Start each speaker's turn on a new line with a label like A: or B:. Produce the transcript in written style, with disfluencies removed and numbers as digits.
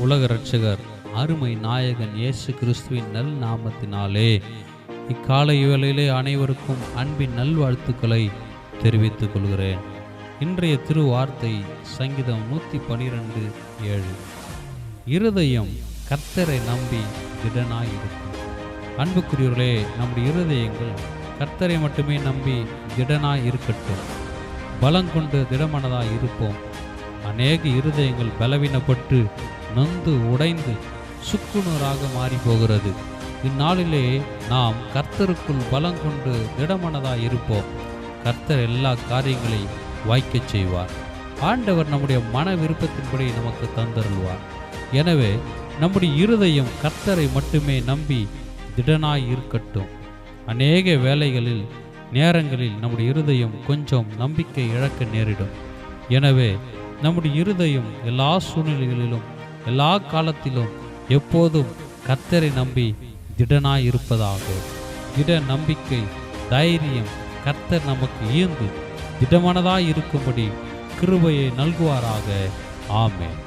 A: உலக இரட்சகர் அருமை நாயகன் இயேசு கிறிஸ்துவின் நல் நாமத்தினாலே இக்காலை வேளையிலே அனைவருக்கும் அன்பின் நல்வாழ்த்துக்களை தெரிவித்துக் கொள்கிறேன். இன்றைய திருவார்த்தை சங்கீதம் 112:7. இருதயம் கர்த்தரை நம்பி திடனாயிருக்கும். அன்புக்குரியவர்களே, நம்முடைய இருதயங்கள் கர்த்தரை மட்டுமே நம்பி திடனாய் இருக்கட்டும். பலங்கொண்டு திடமனதாய் இருப்போம். அநேக இருதயங்கள் பலவீனப்பட்டு நொந்து உடைந்து சுக்குநூறாக மாறி போகிறது. இந்நாளிலே நாம் கர்த்தருக்குள் பலங்கொண்டு திடமனதாய் இருப்போம். கர்த்தர் எல்லா காரியங்களையும் வாய்க்கச் செய்வார். ஆண்டவர் நம்முடைய மன விருப்பத்தின்படி நமக்கு தந்தருள்வார். எனவே நம்முடைய இருதயம் கர்த்தரை மட்டுமே நம்பி திடனாய் இருக்கட்டும். அநேக வேளைகளில் நேரங்களில் நம்முடைய இருதயம் கொஞ்சம் நம்பிக்கை இழக்க நேரிடும். எனவே நம்முடைய இருதயம் எல்லா சூழ்நிலைகளிலும் எல்லா காலத்திலும் எப்போதும் கர்த்தரை நம்பி திடனாய் இருப்பதாக. திட நம்பிக்கை, தைரியம் கர்த்தர் நமக்கு ஈர்ந்து திடமானதாய் இருக்கும்படி கிருபையை நல்குவாராக. ஆமென்.